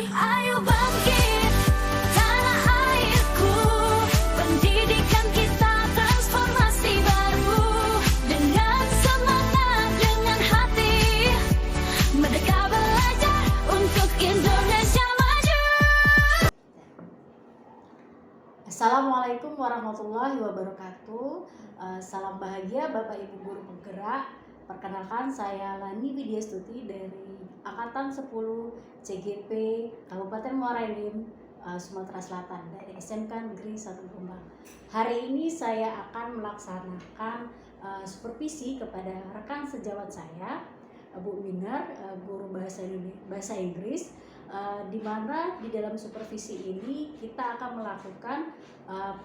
Ayo bangkit, tanah airku, pendidikan kita transformasi baru. Dengan semangat, dengan hati, merdeka belajar untuk Indonesia maju. Assalamualaikum warahmatullahi wabarakatuh. Salam bahagia Bapak Ibu Guru Penggerak. Perkenalkan, saya Lani Widyastuti dari Angkatan 10 CGP Kabupaten Muara Enim, Sumatera Selatan, dari SMK Negeri 1 Jombang. Hari ini saya akan melaksanakan supervisi kepada rekan sejawat saya, Bu Minar, guru bahasa Inggris, di mana di dalam supervisi ini kita akan melakukan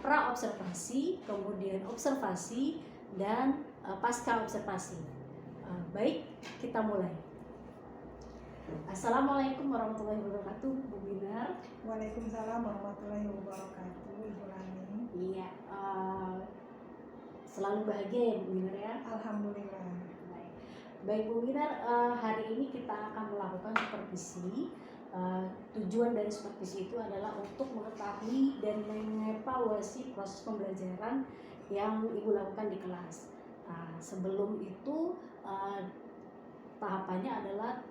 pra-observasi, kemudian observasi, dan pasca observasi. Baik, kita mulai. Assalamualaikum warahmatullahi wabarakatuh, Bu Minar. Waalaikumsalam warahmatullahi wabarakatuh, Ibu Lani. Iya, selalu bahagia ya Bu Minar ya. Alhamdulillah. Baik Bu Minar, hari ini kita akan melakukan supervisi. Tujuan dari supervisi itu adalah untuk mengetahui dan mengevaluasi proses pembelajaran yang Ibu lakukan di kelas. Sebelum itu tahapannya adalah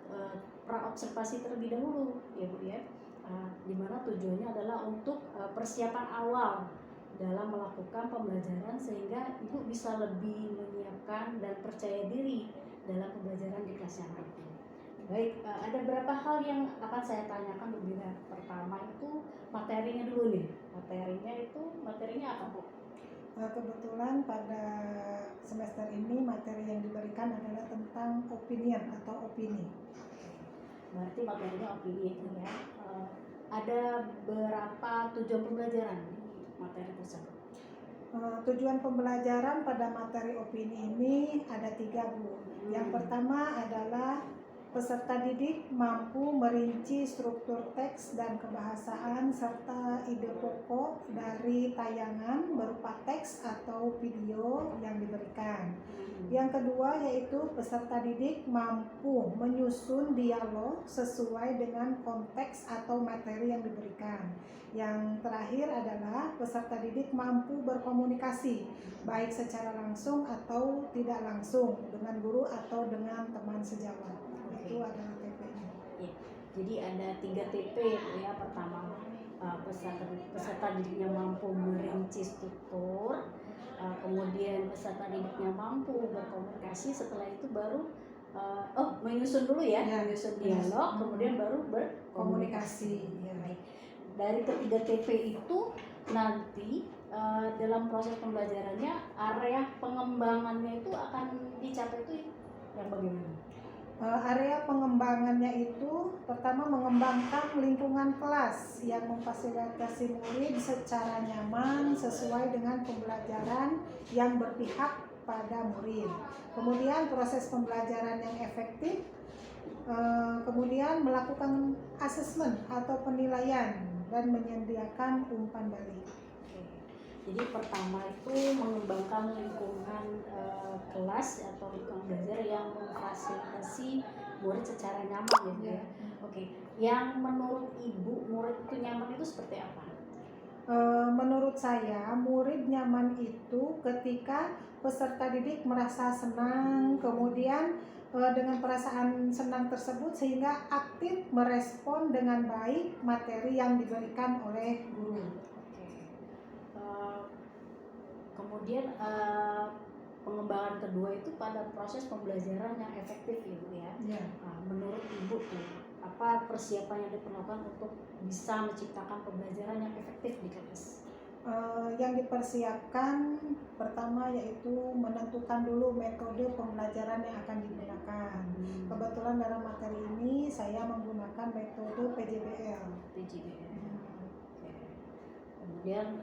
pra-observasi terlebih dahulu ya Bu ya, dimana tujuannya adalah untuk persiapan awal dalam melakukan pembelajaran sehingga Ibu bisa lebih menyiapkan dan percaya diri dalam pembelajaran di kelas yang nanti. Baik, ada beberapa hal yang akan saya tanyakan Bu Minar. Pertama itu materinya dulu nih. Materinya apa Bu? Kebetulan pada semester ini materi yang diberikan adalah tentang opinion atau opini. Berarti materinya opini itu ya. Ada berapa tujuan pembelajaran materi tersebut? Tujuan pembelajaran pada materi opini ini ada 3 Bu. Yang pertama adalah peserta didik mampu merinci struktur teks dan kebahasaan serta ide pokok dari tayangan berupa teks atau video yang diberikan. Yang kedua yaitu peserta didik mampu menyusun dialog sesuai dengan konteks atau materi yang diberikan. Yang terakhir adalah peserta didik mampu berkomunikasi baik secara langsung atau tidak langsung dengan guru atau dengan teman sejawat. Itu adalah TP-nya. Ya, jadi ada 3 TP ya. Pertama, peserta didiknya mampu merinci struktur, kemudian peserta didiknya mampu berkomunikasi, setelah itu baru menyusun dulu ya, menyusun dialog, kemudian baru berkomunikasi. Ya, baik. Dari ketiga TP itu nanti dalam proses pembelajarannya area pengembangannya itu akan dicapai itu yang bagaimana? Area pengembangannya itu pertama mengembangkan lingkungan kelas yang memfasilitasi murid secara nyaman sesuai dengan pembelajaran yang berpihak pada murid. Kemudian proses pembelajaran yang efektif, kemudian melakukan asesmen atau penilaian dan menyediakan umpan balik. Jadi pertama itu mengembangkan lingkungan kelas atau lingkungan belajar yang memfasilitasi murid secara nyaman ya. Oke. Yang menurut Ibu murid itu nyaman itu seperti apa? Menurut saya murid nyaman itu ketika peserta didik merasa senang, kemudian dengan perasaan senang tersebut sehingga aktif merespon dengan baik materi yang diberikan oleh guru. Kemudian pengembangan kedua itu pada proses pembelajaran yang efektif Ibu ya. Menurut Ibu tuh apa persiapan yang diperlukan untuk bisa menciptakan pembelajaran yang efektif di kelas? Yang dipersiapkan pertama yaitu menentukan dulu metode pembelajaran yang akan digunakan. Kebetulan dalam materi ini saya menggunakan metode PJBL. Kemudian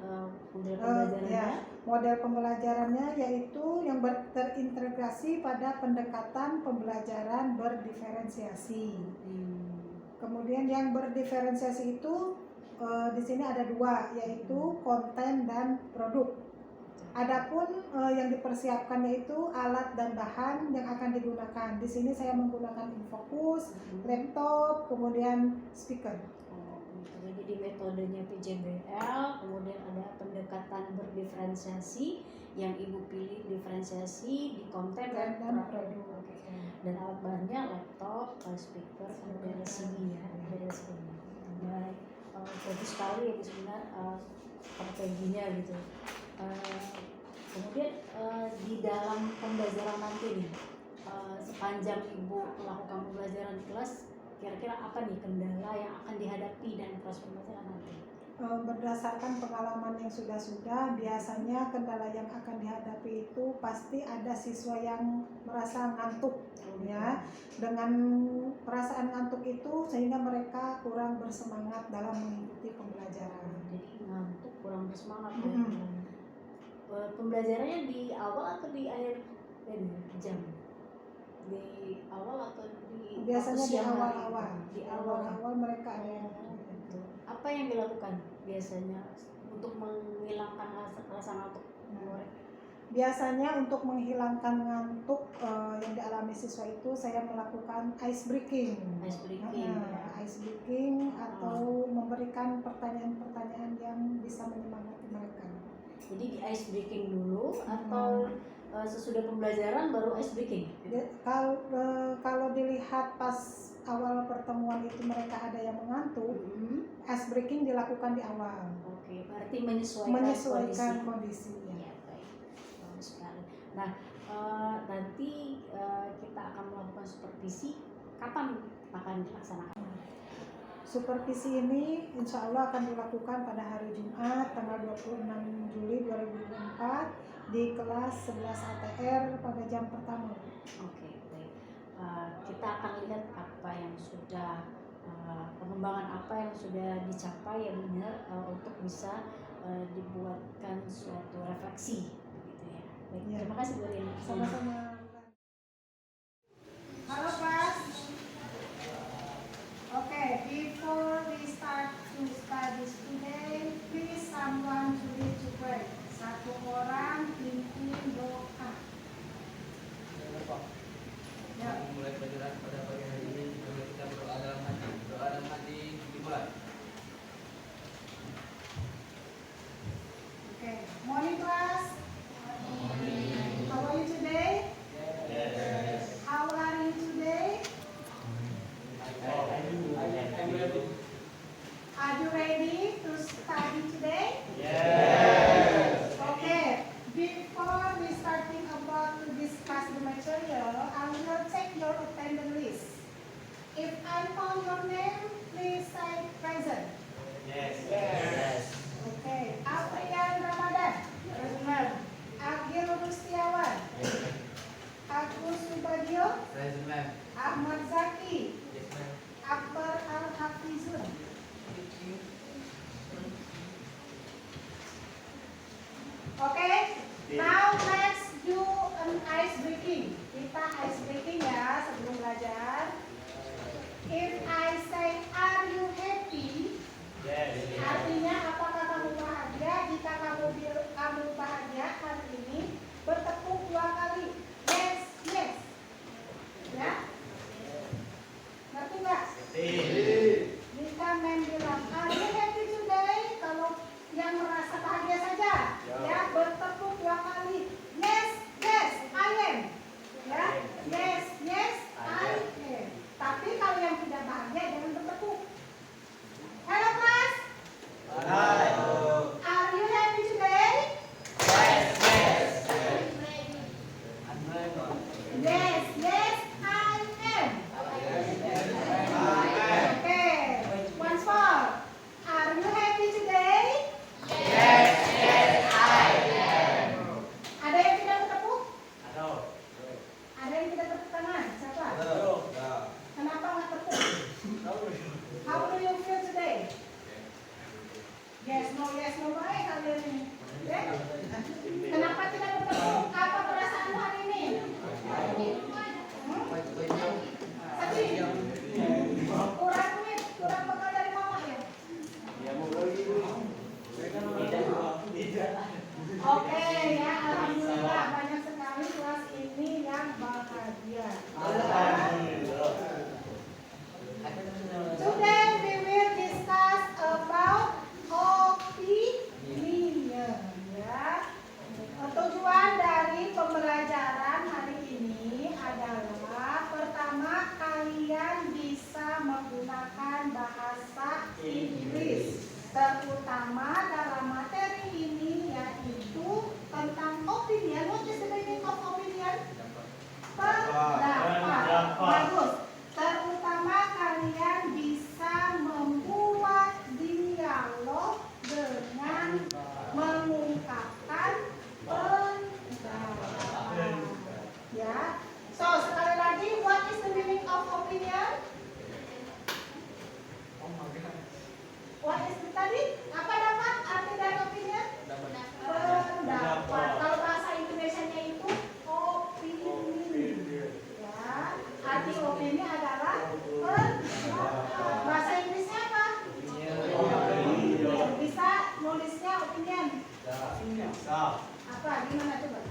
model pembelajarannya? Model pembelajarannya yaitu yang terintegrasi pada pendekatan pembelajaran berdiferensiasi. Kemudian yang berdiferensiasi itu di sini ada 2, yaitu konten dan produk. Adapun yang dipersiapkan yaitu alat dan bahan yang akan digunakan. Di sini saya menggunakan Infocus, laptop, kemudian speaker. gitu. Jadi metodenya PJBL, kemudian ada pendekatan berdiferensiasi yang ibu pilih diferensiasi di konten dan produk. Dan alat bahannya laptop, speaker, kemudian LCD ya, ada LCD. Baik, bagus sekali ya Bu Seminar strateginya gitu. Kemudian di dalam pembelajaran nanti nih, sepanjang ibu melakukan pembelajaran di kelas, kira-kira apa nih kendala yang akan dihadapi dan proses pembelajaran nanti? Berdasarkan pengalaman yang sudah-sudah, biasanya kendala yang akan dihadapi itu pasti ada siswa yang merasa ngantuk, ya. Dengan perasaan ngantuk itu sehingga mereka kurang bersemangat dalam mengikuti pembelajaran. Jadi ngantuk, kurang bersemangat ya. Pembelajarannya di awal atau di akhir jam? Di awal atau di Biasanya di awal-awal. Di awal mereka ada yang apa yang dilakukan biasanya untuk menghilangkan rasa ngantuk? Biasanya untuk menghilangkan ngantuk yang dialami siswa itu saya melakukan ice breaking. Ice breaking atau memberikan pertanyaan-pertanyaan yang bisa menyemangati mereka. Jadi di ice breaking dulu atau sesudah pembelajaran baru ice breaking? Kalau dilihat pas awal pertemuan itu mereka ada yang mengantuk, ice breaking dilakukan di awal. Oke, berarti menyesuaikan kondisi. Ya, baik, bagus sekali. Nah, nanti kita akan melakukan supervisi. Kapan akan dilaksanakan? Supervisi ini insya Allah akan dilakukan pada hari Jumat tanggal 26 Juli 2024 di kelas 11 ATR pada jam pertama. Oke, baik. Kita akan lihat apa yang sudah pengembangan apa yang sudah dicapai ya benar untuk bisa dibuatkan suatu refleksi gitu ya. Baik, ya. Terima kasih Bu Rini. Sama-sama. Halo kelas. Okay, before we start to study today, please someone to lead to pray. Satu orang pimpin doa. Ya. Mulai pelajaran pada pagi hari ini, mari kita berdoa dalam hati. Doa dalam hati dimulai. Okay, morning class. How are you today? Yes. How are you today? Are you ready to study today? Yes. Okay. Before we starting about to discuss the material, I will check your attendance list. If I call your name, please say present. Yes. Yes. Okay. Afrian Ramadan. Present. Agil Rustiawan. Agus Subadio. Present. Ahmad Zaki. Yes, ma'am. Akbar Al-Hafizun. Okay, now let's do an ice breaking. Kita ice breaking ya sebelum belajar. If I say, are you happy? Yes. Artinya apakah kamu bahagia? Jika kamu bahagia hari ini, bertepuk 2 kali. Yes, yes. Ya? Ngerti nggak? Jika men bilang, are you happy today? Kalau yang merasa bahagia saja, ya bertepuk 2 kali. Yes, yes, I am. Ya, yes, yes, I am. Tapi kalau yang tidak bahagia jangan bertepuk. Hello class. Are you happy today? Yes, yes, I am. Okay, once more. Are you happy today? Ada yang tidak bertepuk? Ada yang tidak tepuk tangan? Siapa? Kenapa nggak tepuk? How do you feel today? Yes, no, baik kalian ini. Ya? Kenapa tidak bertepuk? Apa perasaanmu hari ini? Sedih? Kurang duit? Kurang bekal dari mama ya? Oke ya, alhamdulillah banyak sekali kelas ini yang bahagia. Today we will discuss Inggris, terutama dalam materi ini yaitu tentang opinion. What is the meaning of opinion? Pendapat. Bagus. Terutama kalian bisa membuat dialog dengan mengungkapkan pendapat. Ya. So, sekali lagi, what is the meaning of opinion? What is it tadi? Apa dapat arti dari opinion? Pendapat. Kalau bahasa Indonesianya itu opini. Ya, arti opini adalah pendapat. Bahasa Inggrisnya apa? Bisa nulisnya opinion. Apa? Gimana coba?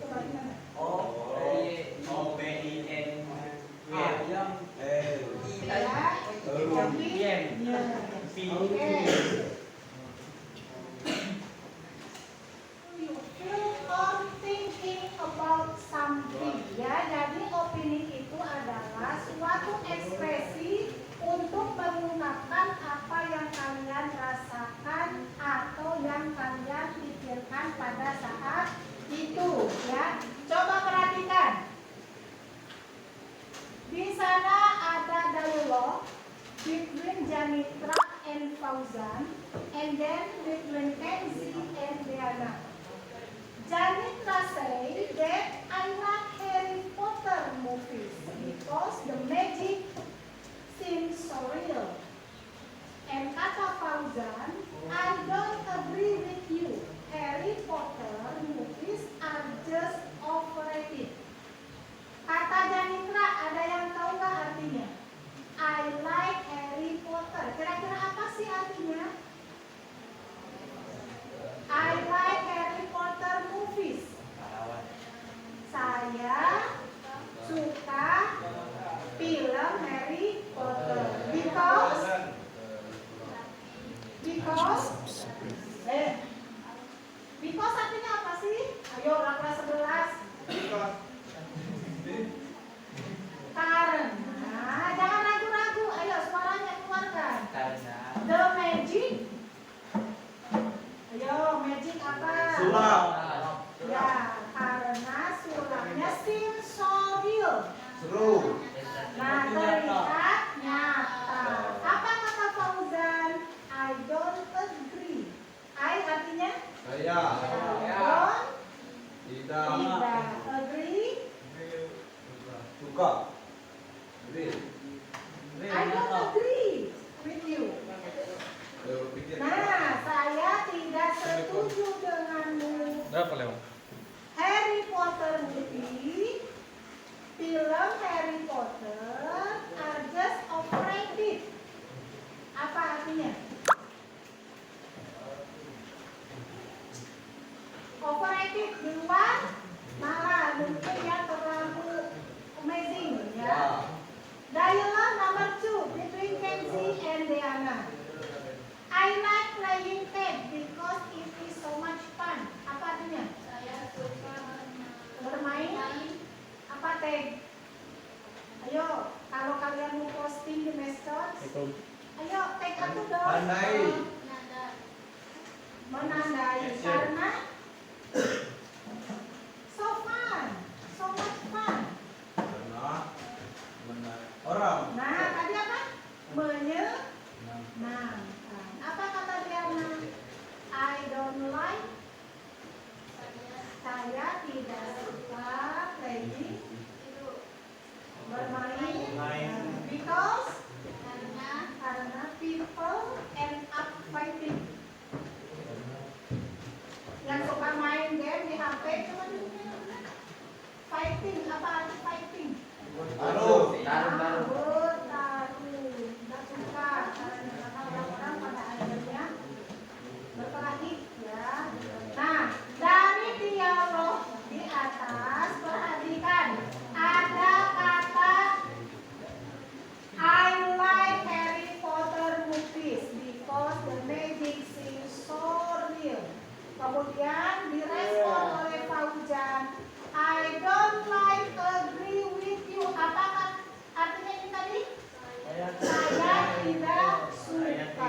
Coba gimana? Oke. You feel or thinking about something. Ya, jadi opini itu adalah suatu ekspresi untuk mengungkapkan apa yang kalian rasakan atau yang kalian pikirkan pada saat itu. Ya, coba perhatikan. Di sana ada dialog between Janitra and Fauzan, and then between Kenzie and Diana. Janitra say that I like Harry Potter movies because the magic seems so real. And kata Fauzan, I don't agree with you. Harry Potter movies are just overrated. Kata Janitra, ada yang tahu nggak artinya? I like Harry Potter. Kira-kira apa sih artinya? I like Harry Potter movies. Saya suka film Harry Potter because artinya apa sih? Ayo kelas 11. Karena, jangan ragu-ragu, ayo suaranya keluarkan. The magic. Ayo, magic apa? Sulap. Ya, karena sulapnya seems so real. Seru. Nah, terlihat nyata. Apa kata Fauzan? I don't agree. I artinya? Saya. Don't. Tidak. Tidak. Agree. Suka. I don't agree with you. Nah, saya tidak setuju denganmu. Harry Potter movie, film Harry Potter are just overrated. Apa artinya? Overrated di luar malah mungkin ya terlalu amazing ya. Dialog number 2 between Kenzie and Diana. I like playing tag because it is so much fun. Apa artinya? Saya suka bermain. Apa tag? Ayo, kalau kalian mau posting di medsos, ayo tag aku dong. Menandai. Menandai karena so fun, so much fun. Orang. Nah, tadi apa? Menyenangkan. Apa kata Diana? I don't like. Saya tidak suka playing. Bermain. Because karena people end up fighting. Yang suka main game di HP cuma fighting. Apa arti fighting? Taruh. Taruh. Nggak suka karena orang-orang pada akhirnya berkelahi ya. Nah, dari dialog di atas perhatikan ada kata I like Harry Potter movies because the magic seems so real. Kemudian direspon oleh Fauzan, I don't like agree with you. Apakah artinya ini tadi? Saya tidak suka.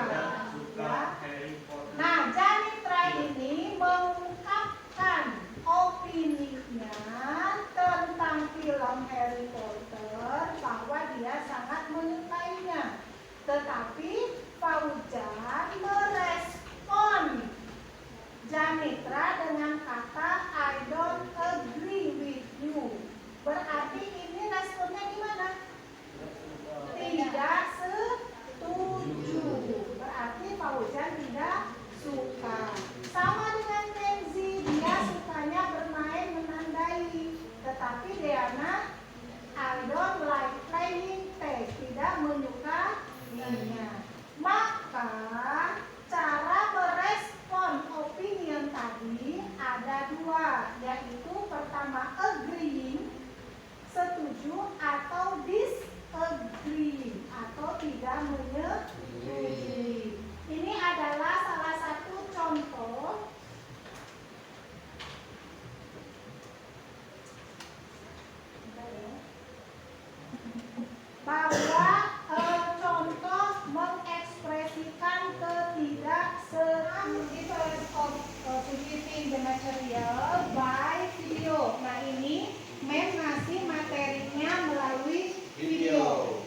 yang ketiga, students of submitting the material by video. Nah ini Mem ngasih materinya melalui video.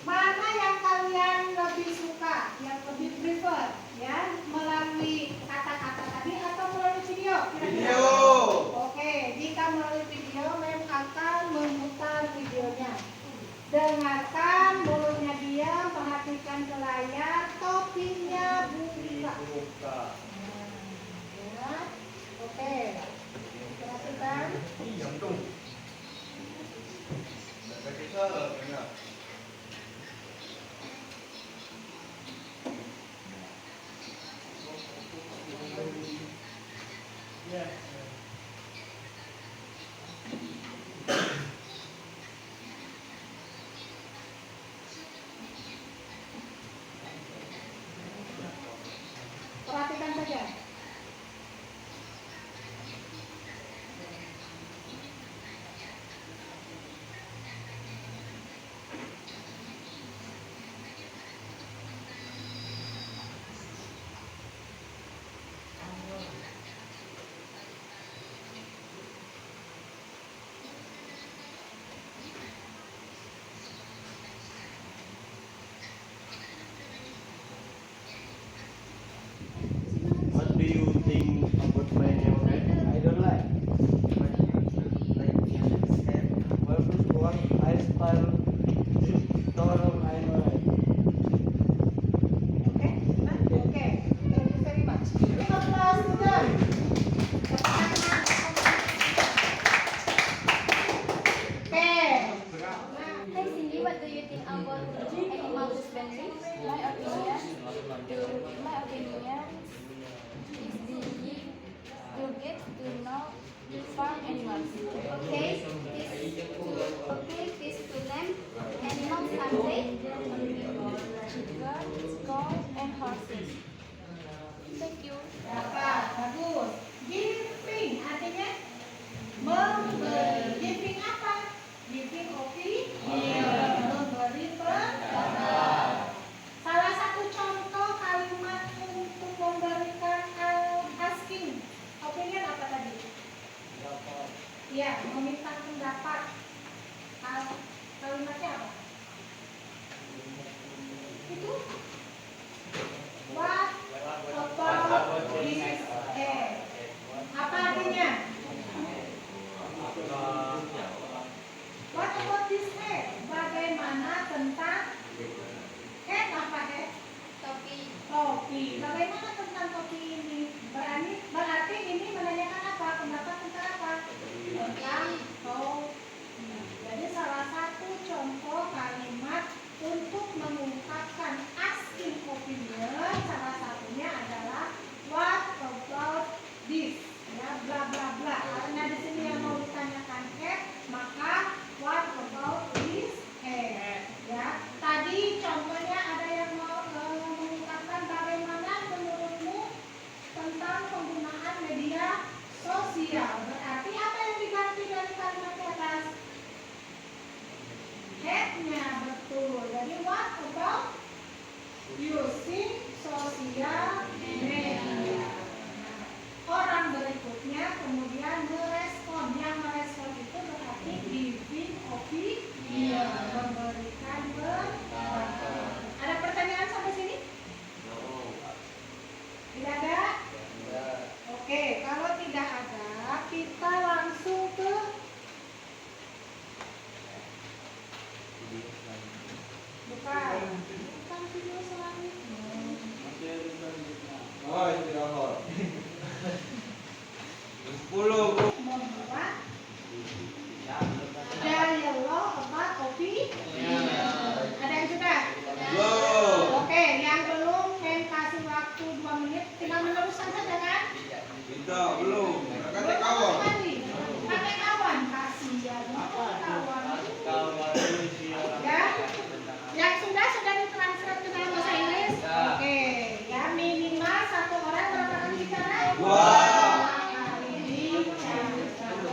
Mana yang kalian lebih suka, yang lebih prefer, ya, melalui kata-kata tadi atau melalui video? Kira-kira? Video. Oke, jika melalui video, Mem akan memutar videonya. Dengarkan, mulutnya diam, perhatikan ke layar, topinya buka. Buka. Ya. Oke, perhatikan. Diam dong. Tak kisah lah, benar. Ya. Perhatikan saja. What do you think about my haircut? I don't like. Bagus buat hairstyle dorong I like. Oke, nah, oke. Thank you very much. 15 student. Oke. Hi Cindy, what do you think about animal husbandry? My opinion is to get to know farm animals. Okay, this to them animals someday chickens, cows, and horses. Thank you. Dapat, bagus. Giving artinya memberi. Giving apa? Giving opinion. Memberi pendapat. Salah satu contoh kalimat untuk memberikan asking opinion apa tadi? Iya, meminta pendapat. Kalimatnya apa? Itu what about this egg? Apa artinya? What about this egg? Bagaimana tentang egg apa egg? Topi. Topi. Bagaimana tentang topi ini? Berarti ini menanyakan apa? Pendapat tentang apa? Tentang topi. Jadi salah satu contoh kalimat untuk mengungkapkan asking opinion salah satunya adalah what about this? Ya, bla bla bla. Karena di sini yang mau ditanyakan maka what about this? Ya. Tadi contohnya ada yang mau mengungkapkan bagaimana menurutmu tentang penggunaan media sosial. Berarti apa yang diganti dari kalimat di atas? Head-nya, betul. Jadi what about using social media? Orang berikutnya kemudian merespon. Yang merespon itu berarti giving opinion, memberikan pendapat. Ada pertanyaan sampai sini? Tidak ada? Oke, kalau tidak ada, kita langsung ke bukan video selanjutnya. Oh, istirahat. 10. Membuat dialog about opinion. Ada yang sudah? Belum. Oke, yang belum Mem kasih waktu 2 menit, tinggal meneruskan saja kan? Kita belum. Kata Belum kawan. sekali. Pakai kawan kasih ya, kawan. Ya, yang sudah ditranslate ke dalam bahasa Inggris. Oke, ya minimal satu orang berapa kali bicara? 2. Kali bicara.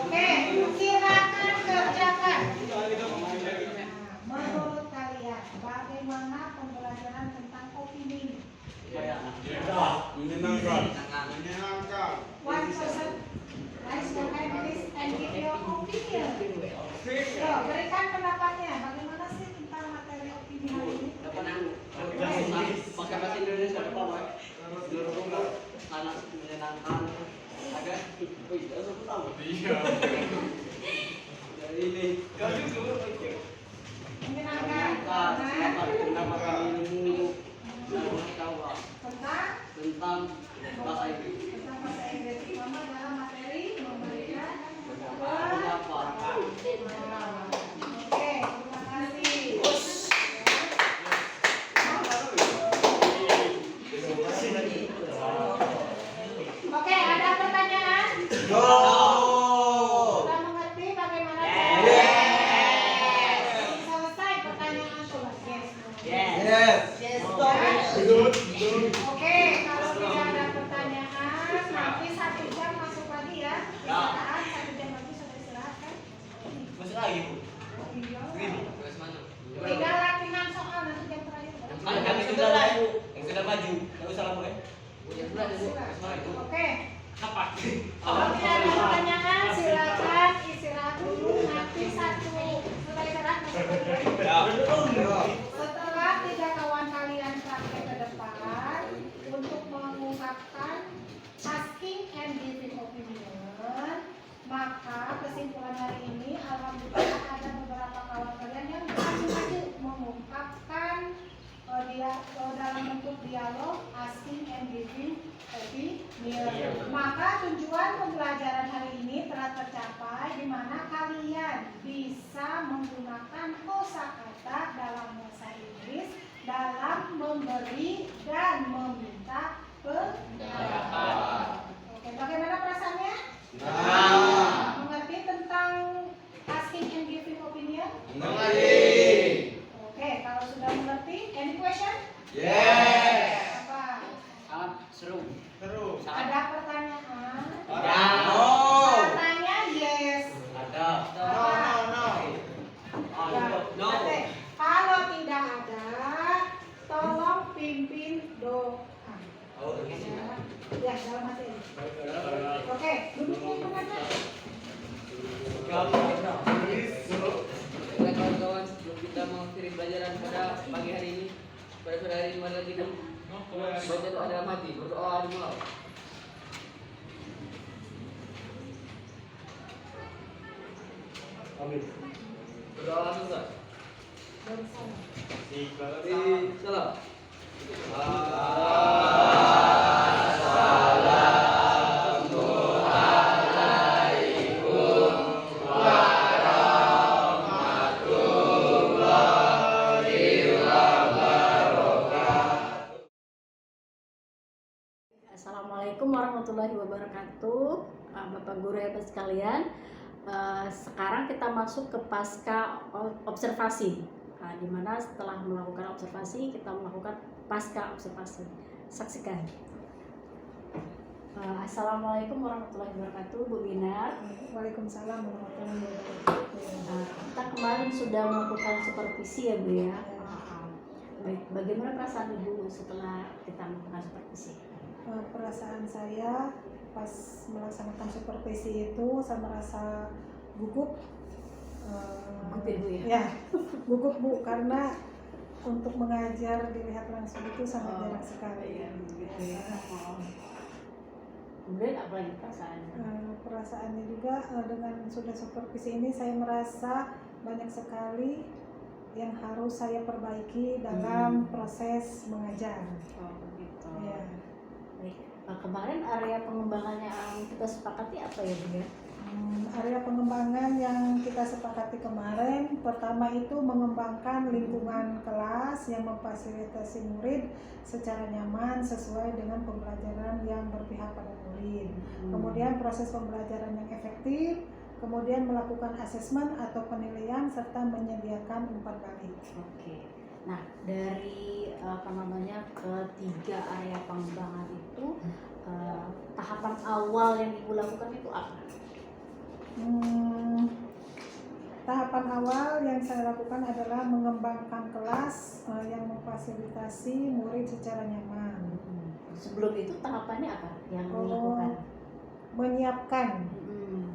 Oke, silakan kerjakan. Menurut kalian, bagaimana pembelajaran tentang opini Menyenangkan. Menyenangkan. Menyenangkan. One person raise your hand please and give your opinion. Yo, berikan pendapatnya. Bagaimana sih tentang materi opini hari ini? Dapat nang. Pakai bahasa Indonesia apa, Pak? Anak menyenangkan. Agak. Wih, aku tahu. Iya. Dari ini. Kau juga. Menyenangkan. Dapat pendapat ilmu tentang bahasa Inggris. Tentang bahasa Inggris pertama dalam materi memberikan Pendapat. Oke, terima kasih. Oke, ada pertanyaan? Sudah mengerti bagaimana caranya? Selesai pertanyaan sudah. Yes. Oke, kalau tidak ada pertanyaan, nanti 1 jam masuk lagi ya. Istirahat 1 jam lagi sudah istirahat kan? Masuk lagi, Bu. Iya. Terus mana? Tinggal latihan soal nanti jam terakhir. Yang sudah maju. Yang sudah maju. Enggak usah lama ya. Yang sudah, Bu. Terus mana itu? Oke. Apa? Kalau tidak ada pertanyaan, silakan istirahat dulu. Nanti 1 sudah istirahat masuk lagi. Setelah 3 kawan kalian praktek ke depan untuk mengungkapkan asking and giving opinion, maka kesimpulan hari ini alhamdulillah ada beberapa kawan kalian yang maju mengungkapkan dalam bentuk dialog asking and giving opinion. Maka tujuan pembelajaran hari ini telah tercapai di mana kalian bisa menggunakan kosakata dalam bahasa Inggris dalam memberi dan meminta pendapat. Oke, bagaimana perasaannya? Mengerti tentang asking and giving opinion? Oke, kalau sudah mengerti, any question? Apa? Sangat seru. Ada pertanyaan? Katanya yes. Ada. No. Oke, kalau tidak ada, tolong pimpin doa. Oh, begini. Ya, dalam materi. Oke, duduknya kemana? Baiklah kawan-kawan, sebelum kita mengakhiri pelajaran pada pagi hari ini, pada sore hari ini, mari kita baca doa dalam hati, berdoa dimulai. Amin. Berdoa langsung Ustaz. Salam. Assalamualaikum warahmatullahi wabarakatuh, Bapak Guru hebat sekalian. Sekarang kita masuk ke pasca observasi, di mana setelah melakukan observasi kita melakukan pasca observasi. Saksikan. Assalamualaikum warahmatullahi wabarakatuh, Bu Binar. Waalaikumsalam warahmatullahi wabarakatuh. Kita kemarin sudah melakukan supervisi ya Bu ya. Baik, bagaimana perasaan Ibu setelah kita melakukan supervisi? Perasaan saya pas melaksanakan supervisi itu saya merasa gugup. Gugup ya Bu ya? Ya, gugup Bu, karena untuk mengajar dilihat langsung itu sangat jarang sekali. Gitu ya. Kemudian apa lagi perasaannya? Perasaannya juga dengan sudah supervisi ini saya merasa banyak sekali yang harus saya perbaiki dalam proses mengajar. Oh begitu. Ya. Baik. Kemarin area pengembangannya yang kita sepakati apa ya Bu ya? Area pengembangan yang kita sepakati kemarin, pertama itu mengembangkan lingkungan kelas yang memfasilitasi murid secara nyaman sesuai dengan pembelajaran yang berpihak pada murid. Kemudian proses pembelajaran yang efektif, kemudian melakukan asesmen atau penilaian serta menyediakan umpan balik. Oke. Nah, dari ketiga area pengembangan itu tahapan awal yang Ibu lakukan itu apa? Tahapan awal yang saya lakukan adalah mengembangkan kelas yang memfasilitasi murid secara nyaman. Sebelum itu tahapannya apa yang Oh. dilakukan?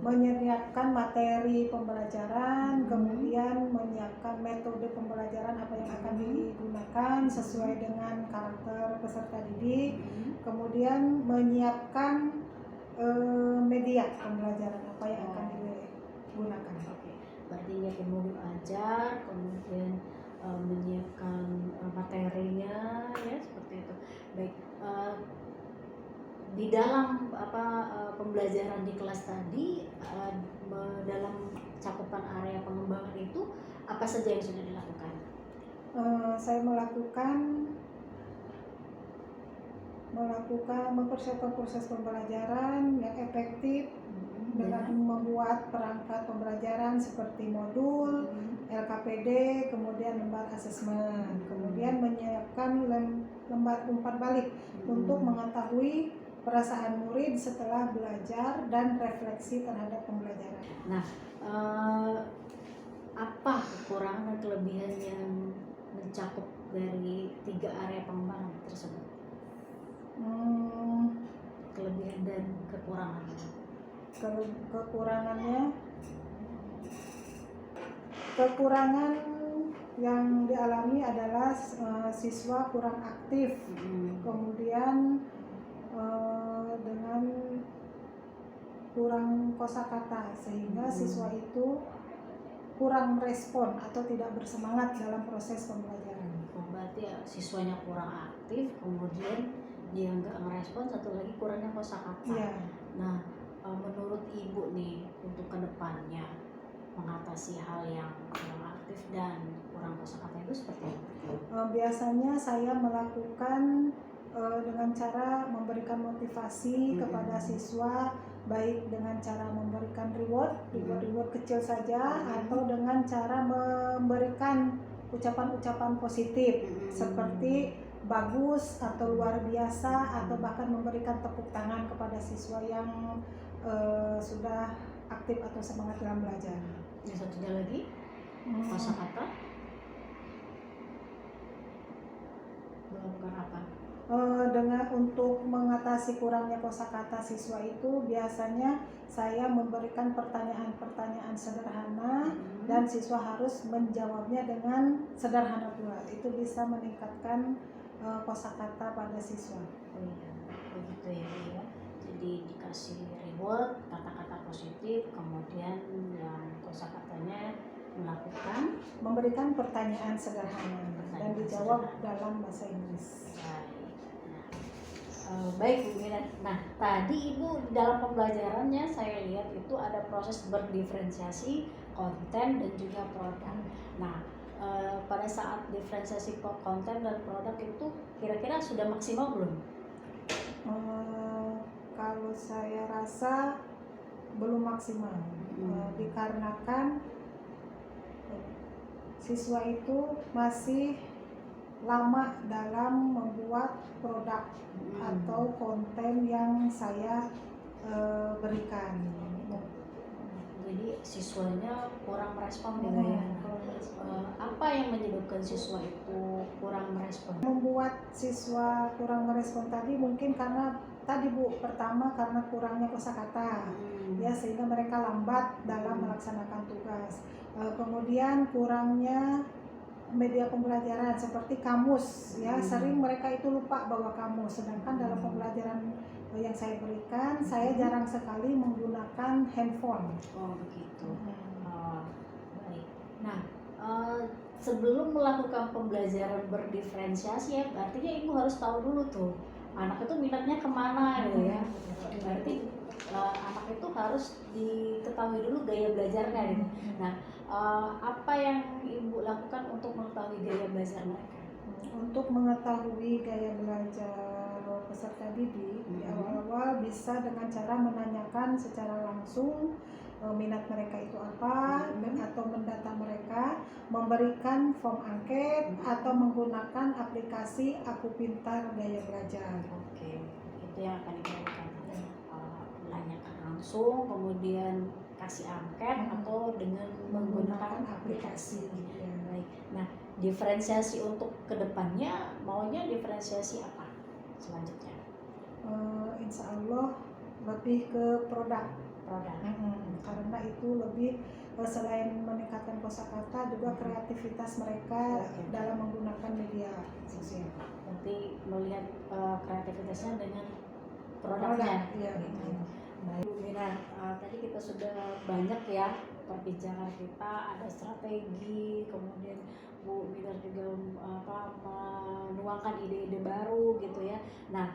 Menyiapkan materi pembelajaran, Hmm. kemudian menyiapkan metode pembelajaran apa yang akan digunakan sesuai dengan karakter peserta didik, kemudian menyiapkan media pembelajaran apa yang akan digunakan. Oke, berarti nyiapin modul ajar, kemudian menyiapkan materinya, ya seperti itu. Baik, di dalam pembelajaran di kelas tadi, dalam cakupan area pengembangan itu apa saja yang sudah dilakukan? Saya mempersiapkan proses pembelajaran yang efektif dengan membuat perangkat pembelajaran seperti modul, LKPD, kemudian lembar asesmen, kemudian menyiapkan lembar umpan balik untuk mengetahui perasaan murid setelah belajar dan refleksi terhadap pembelajaran. Nah, apa kekurangan dan kelebihan yang mencakup dari 3 area pengembangan tersebut? Kelebihan dan kekurangannya. Kekurangan yang dialami adalah siswa kurang aktif, kemudian dengan kurang kosakata sehingga siswa itu kurang respon atau tidak bersemangat dalam proses pembelajaran. Berarti ya, siswanya kurang aktif, kemudian dia nggak ngerespon, satu lagi kurangnya kosakata. Iya. Nah, menurut Ibu nih untuk kedepannya mengatasi hal yang kurang aktif dan kurang kosakata itu seperti apa? Biasanya saya melakukan dengan cara memberikan motivasi kepada siswa, baik dengan cara memberikan reward kecil saja, atau dengan cara memberikan ucapan-ucapan positif seperti bagus atau luar biasa, atau bahkan memberikan tepuk tangan kepada siswa yang sudah aktif atau semangat dalam belajar. Yang satunya lagi kosakata melakukan apa? Dengan untuk mengatasi kurangnya kosakata siswa itu biasanya saya memberikan pertanyaan-pertanyaan sederhana dan siswa harus menjawabnya dengan sederhana pula. Itu bisa meningkatkan kosakata pada siswa. Oh iya, begitu ya Bu ya. Jadi dikasih reward, kata-kata positif, kemudian yang kosakatanya memberikan pertanyaan sederhana dan dijawab dalam bahasa Inggris. Baik Bu Mira. Nah, tadi Ibu dalam pembelajarannya saya lihat itu ada proses berdiferensiasi konten dan juga produk. Nah, pada saat diferensiasi konten dan produk itu kira-kira sudah maksimal belum? Kalau saya rasa belum maksimal, dikarenakan siswa itu masih lama dalam membuat produk atau konten yang saya berikan. Jadi siswanya kurang merespon ya. Apa yang menyebabkan siswa itu kurang merespon? Membuat siswa kurang merespon tadi mungkin karena tadi Bu, pertama karena kurangnya kosakata, ya sehingga mereka lambat dalam melaksanakan tugas. Kemudian kurangnya media pembelajaran seperti kamus, ya sering mereka itu lupa bawa kamus. Sedangkan dalam pembelajaran yang saya berikan, saya jarang sekali menggunakan handphone. Oh begitu. Baik. Nah, sebelum melakukan pembelajaran berdiferensiasi ya, artinya Ibu harus tahu dulu tuh anak itu minatnya kemana gitu ya. Berarti anak itu harus diketahui dulu gaya belajarnya gitu. Nah, apa yang Ibu lakukan untuk mengetahui gaya belajar mereka? Untuk mengetahui gaya belajar peserta didik, di awal-awal bisa dengan cara menanyakan secara langsung minat mereka itu apa, atau mendata mereka, memberikan form angket, atau menggunakan aplikasi Aku Pintar Gaya Belajar. Oke, itu yang akan dilakukan. Menanyakan langsung, kemudian kasih angket, atau dengan menggunakan aplikasi. Baik. Nah, diferensiasi untuk kedepannya maunya diferensiasi apa selanjutnya? insya Allah lebih ke produk. Karena itu lebih selain meningkatkan kosakata juga kreativitas mereka dalam menggunakan media sosial. Nanti melihat kreativitasnya dengan produknya. Iya. Baik, Bu Mina, tadi kita sudah banyak ya perbincangan kita, ada strategi, kemudian Bu Mina juga menuangkan ide-ide baru gitu ya. Nah,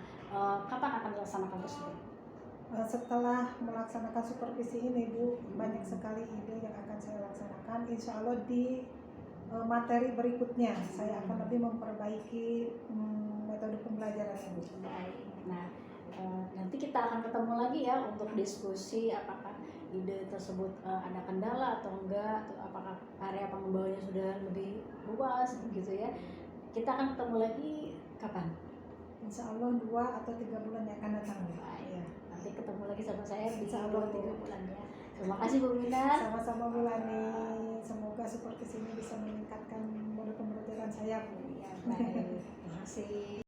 kapan akan dilaksanakan tersebut? Setelah melaksanakan supervisi ini Bu, banyak sekali ide yang akan saya laksanakan. Insya Allah di materi berikutnya saya akan lebih memperbaiki metode pembelajaran Bu. Baik. Nah, nanti kita akan ketemu lagi ya untuk diskusi apakah ide tersebut ada kendala atau enggak, atau apakah area pengembangnya sudah lebih luas begitu ya. Kita akan ketemu lagi kapan? Insya Allah 2 atau 3 bulan yang akan datang. Baik. Nanti ketemu lagi sama saya di Insya Allah, 2-3 bulan ya. Terima kasih Bu Mina. Sama-sama Bu Lani. Semoga supervisi ini bisa meningkatkan murid pembelajaran saya Bu. Ya, baik. Terima kasih.